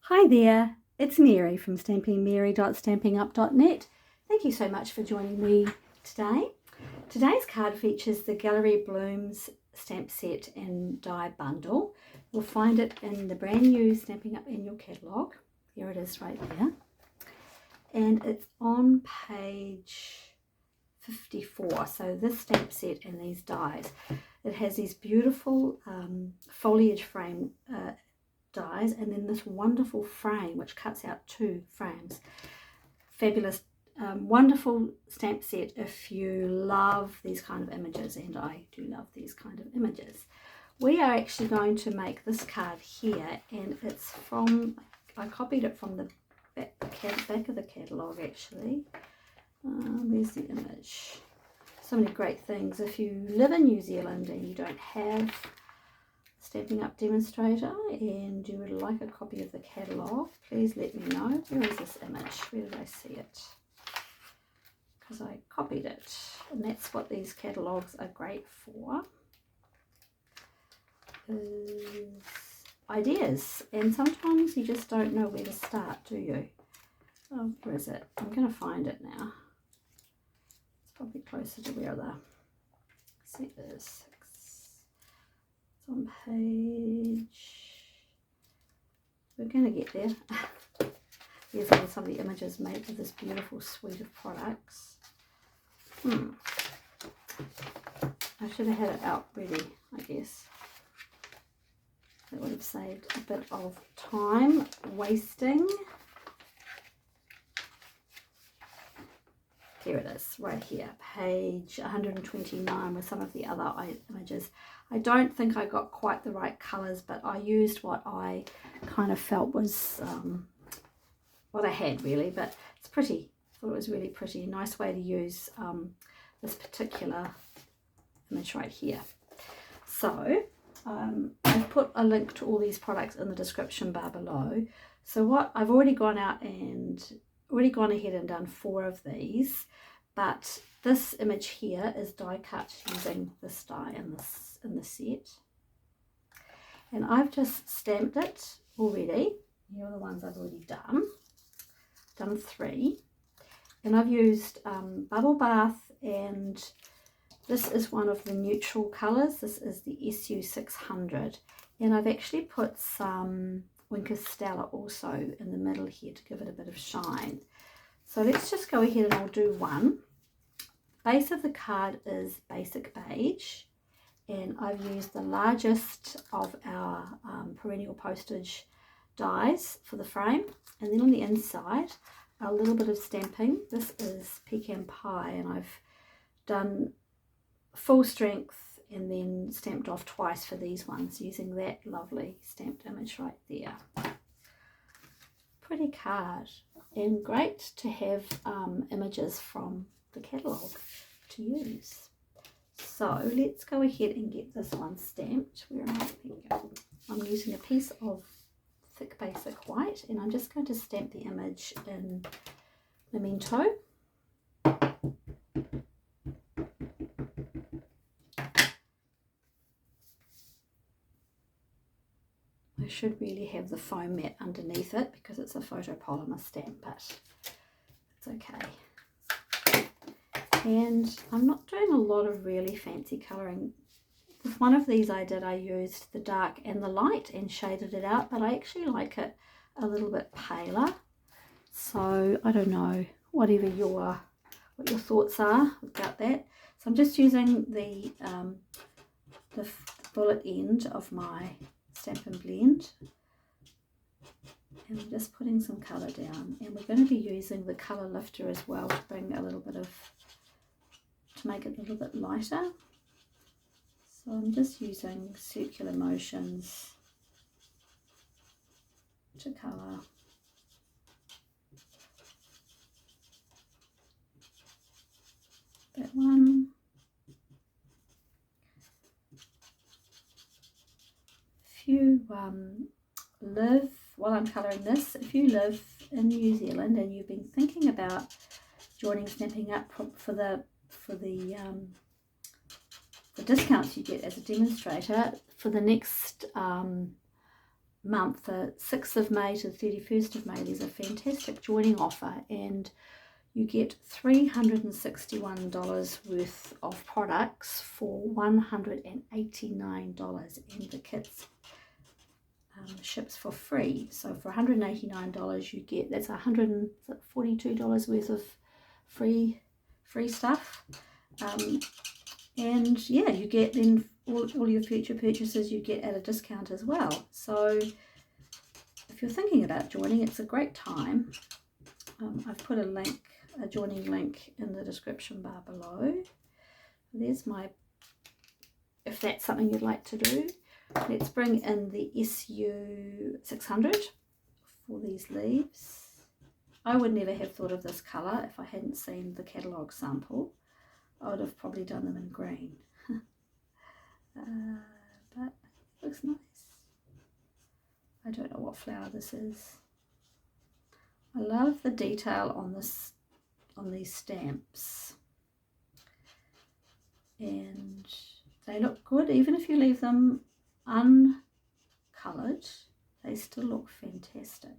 Hi there, it's Mary from stampingmary.stampinup.net. Thank you so much for joining me today. Today's card features the Gallery Blooms stamp set and die bundle. You'll find it in the brand new Stampin' Up annual catalogue. Here it is right there. And it's on page 54. So this stamp set and these dies, it has these beautiful foliage frame dies, and then this wonderful frame which cuts out two frames. Fabulous, wonderful stamp set if you love these kind of images, and I do love these kind of images. We are actually going to make this card here, and it's from, I copied it from the back of the catalogue actually. Where's the image? So many great things. If you live in New Zealand and you don't have Stampin' Up demonstrator and you would like a copy of the catalogue, please let me know. Where is this image? Where did I see it? Because I copied it, and that's what these catalogues are great for, is ideas, and sometimes you just don't know where to start, do you? Oh, where is it? I'm going to find it now. It's probably closer to where the set is. On page, we're going to get there. Here's some of the images made with this beautiful suite of products. I should have had it out ready, I guess. That would have saved a bit of time wasting. Here it is, right here, page 129, with some of the other images. I don't think I got quite the right colours, but I used what I kind of felt was what I had really, but it's pretty. I thought it was really pretty. Nice way to use this particular image right here. So I've put a link to all these products in the description bar below. So what I've already gone ahead and done 4 of these, but this image here is die cut using this die in the set, and I've just stamped it already. Here are the ones I've already done 3, and I've used Bubble Bath, and this is one of the neutral colors. This is the SU600, and I've actually put some Winker Stella also in the middle here to give it a bit of shine. So let's just go ahead and I'll do one. Base of the card is basic beige, and I've used the largest of our perennial postage dies for the frame, and then on the inside a little bit of stamping. This is Pecan Pie, and I've done full strength and then stamped off twice for these ones using that lovely stamped image right there. Pretty card, and great to have images from the catalogue to use. So let's go ahead and get this one stamped. Where am I? I'm using a piece of thick basic white, and I'm just going to stamp the image in Memento. I should really have the foam mat underneath it because it's a photopolymer stamp, but it's okay. And I'm not doing a lot of really fancy colouring. With one of these I used the dark and the light and shaded it out, but I actually like it a little bit paler. So I don't know, what your thoughts are about that. So I'm just using the bullet end of my Stampin' Blend, and I'm just putting some colour down, and we're going to be using the colour lifter as well to bring a little bit of, to make it a little bit lighter. So I'm just using circular motions to colour. That one. If you live, while I'm colouring this, if you live in New Zealand and you've been thinking about joining Stampin' Up for the discounts you get as a demonstrator for the next month, the 6th of May to the 31st of May, there's a fantastic joining offer, and you get $361 worth of products for $189, and the kits ships for free. So for $189 you get, that's $142 worth of free stuff, and yeah, you get then all your future purchases you get at a discount as well. So if you're thinking about joining, it's a great time. I've put a joining link in the description bar below. There's my, if that's something you'd like to do. Let's bring in the SU 600 for these leaves. I would never have thought of this colour if I hadn't seen the catalogue sample. I would have probably done them in green. But it looks nice. I don't know what flower this is. I love the detail on these stamps, and they look good even if you leave them uncoloured. They still look fantastic.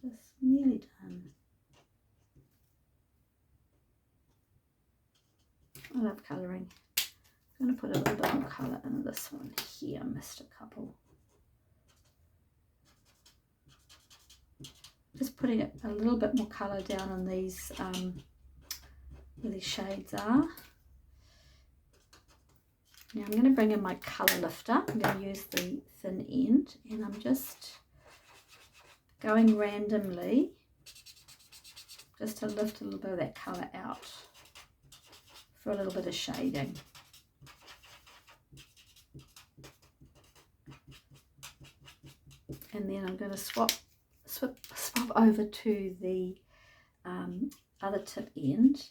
Just nearly done. I love colouring. I'm going to put a little bit more colour in this one here. I missed a couple. Just putting a little bit more colour down on these, where these shades are. Now I'm going to bring in my colour lifter. I'm going to use the thin end, and I'm just going randomly just to lift a little bit of that colour out for a little bit of shading. And then I'm going to swap over to the other tip end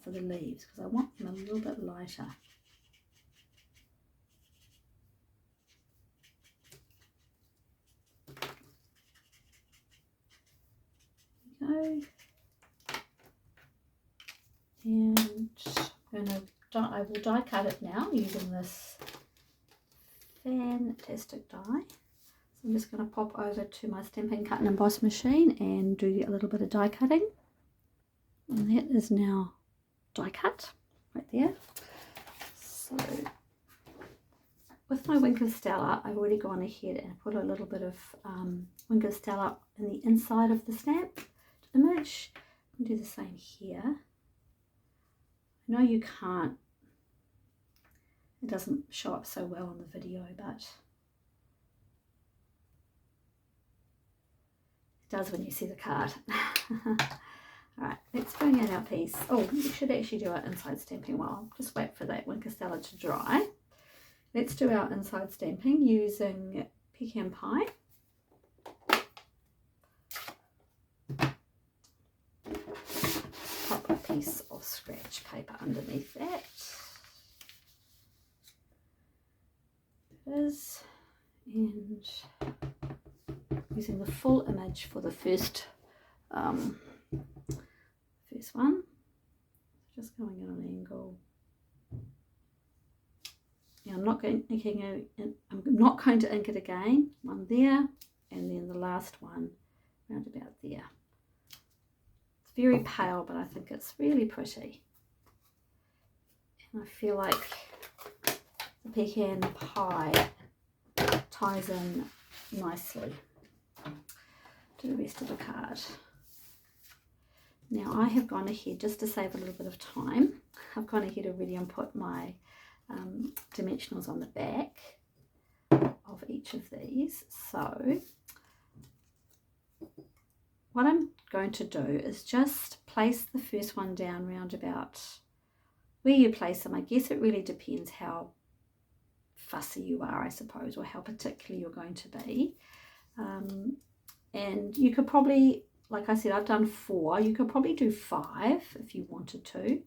for the leaves, because I want them a little bit lighter. There we go. And I will die cut it now using this fantastic die. So I'm just going to pop over to my Stampin' Cut and Emboss machine and do a little bit of die cutting. And that is now die cut right there. So with my Wink of Stella, I've already gone ahead and put a little bit of Wink of Stella in the inside of the stamp image. I'll do the same here. I know you can't, it doesn't show up so well on the video, but it does when you see the card. Alright, let's bring in our piece. Oh, we should actually do our inside stamping while. Just wait for that Wink of Stella to dry. Let's do our inside stamping using Pecan Pie. Pop a piece of scratch paper underneath that. It is. And using the full image for the first one, just going in an angle. Now I'm not going to ink it again. One there, and then the last one round about there. It's very pale, but I think it's really pretty, and I feel like the pecan pie ties in nicely to the rest of the card. Now I have gone ahead, just to save a little bit of time, I've gone ahead already and put my dimensionals on the back of each of these. So what I'm going to do is just place the first one down round about where you place them. I guess it really depends how fussy you are, I suppose, or how particular you're going to be. And you could probably, like I said, I've done 4. You could probably do 5 if you wanted to,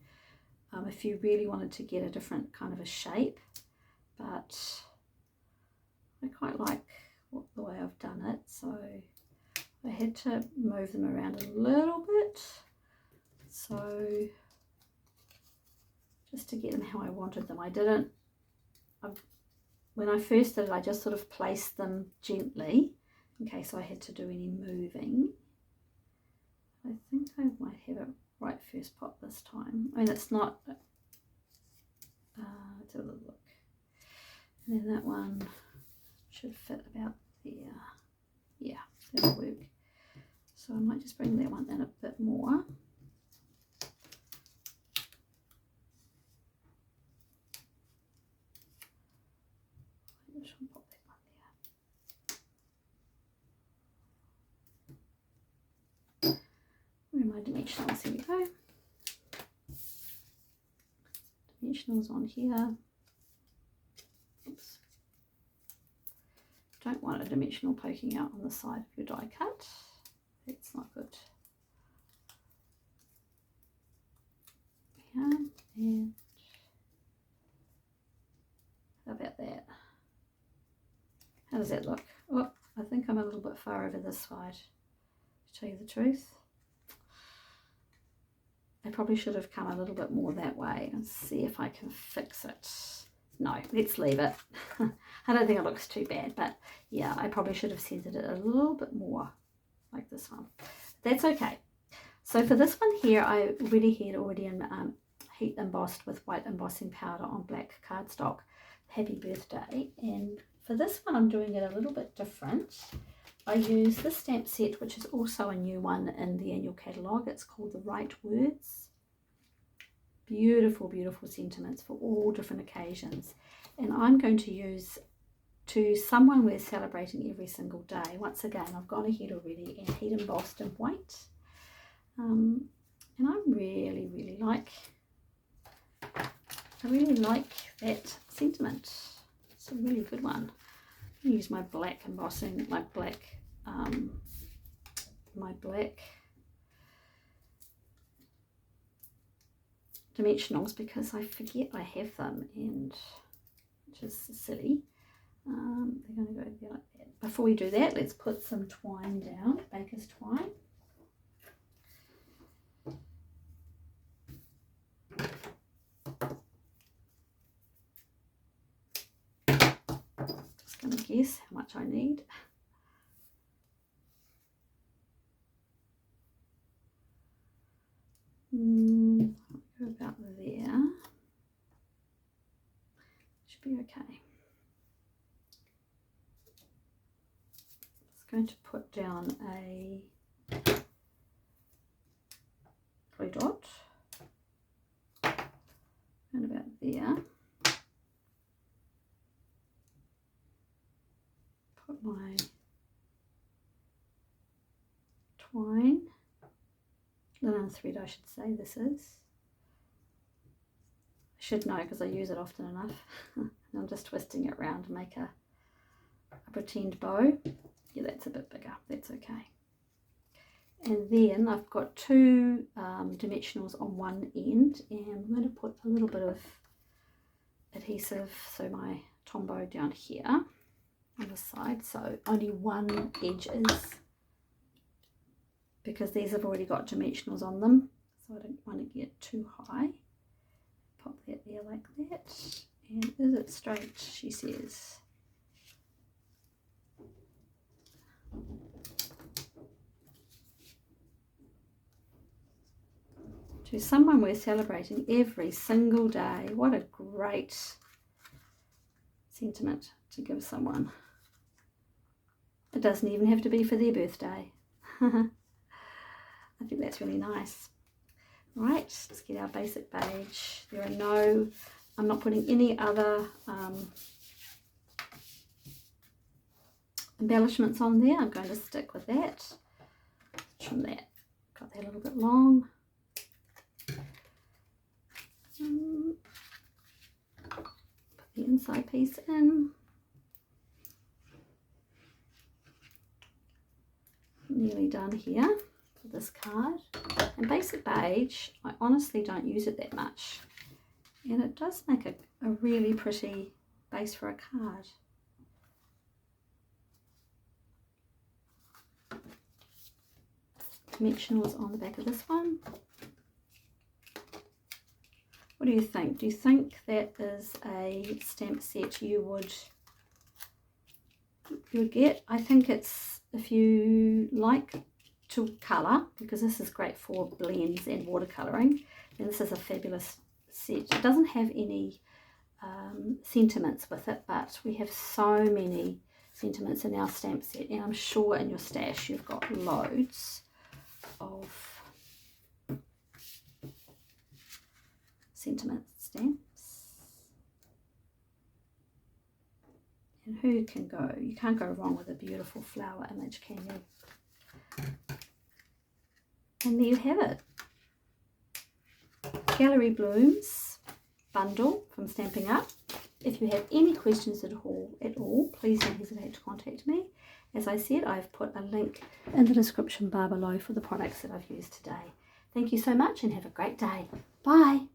if you really wanted to get a different kind of a shape. But I quite like the way I've done it, so I had to move them around a little bit. So just to get them how I wanted them. When I first did it, I just sort of placed them gently in case I had to do any moving. I think I might have it right first pop this time. I mean, it's not, let's have a look. And then that one should fit about there. Yeah, that'll work. So I might just bring that one in a bit more. Pop that one there. Where are my dimensionals? Here we go. Dimensionals on here. Oops. Don't want a dimensional poking out on the side of your die cut. That's not good. Yeah, and how about that? How does that look? Oh, I think I'm a little bit far over this side, to tell you the truth. I probably should have come a little bit more that way and see if I can fix it. No, let's leave it. I don't think it looks too bad, but yeah, I probably should have centered it a little bit more like this one. That's okay. So for this one here, I already had heat embossed with white embossing powder on black cardstock, Happy Birthday. And for this one, I'm doing it a little bit different. I use this stamp set, which is also a new one in the annual catalogue. It's called The Right Words. Beautiful, beautiful sentiments for all different occasions. And I'm going to use to someone we're celebrating every single day. Once again, I've gone ahead already and heat embossed in white. And I really like that sentiment. It's a really good one. I'm gonna use my black embossing, my black dimensionals, because I forget I have them, and which is silly. They're going to go there like that. Before we do that, let's put some twine down, baker's twine. Just going to guess how much I need. Go about there. Should be okay. Just going to put down a glue dot and about there. Put my twine, linen thread I should say this is. I should know because I use it often enough. And I'm just twisting it around to make a pretend bow. Yeah, that's a bit bigger, that's okay. And then I've got two dimensionals on one end, and I'm going to put a little bit of adhesive, so my tombow down here on the side, so only one edge is, because these have already got dimensionals on them, so I don't want to get too high. Pop that there like that. And is it straight? She says. To someone we're celebrating every single day. What a great sentiment to give someone. It doesn't even have to be for their birthday. I think that's really nice. Right, let's get our basic beige. There are no, I'm not putting any other embellishments on there. I'm going to stick with that. Trim that, got that a little bit long. Put the inside piece in. Nearly done here for this card. And basic beige, I honestly don't use it that much, and it does make a really pretty base for a card. Dimensionals on the back of this one. What do you think? Do you think that is a stamp set you would get? I think it's, if you like to colour, because this is great for blends and watercolouring, then this is a fabulous set. It doesn't have any sentiments with it, but we have so many sentiments in our stamp set, and I'm sure in your stash you've got loads of sentiment stamps. And who can go? You can't go wrong with a beautiful flower image, can you? And there you have it. Gallery Blooms bundle from Stampin' Up. If you have any questions at all, please don't hesitate to contact me. As I said, I've put a link in the description bar below for the products that I've used today. Thank you so much and have a great day. Bye.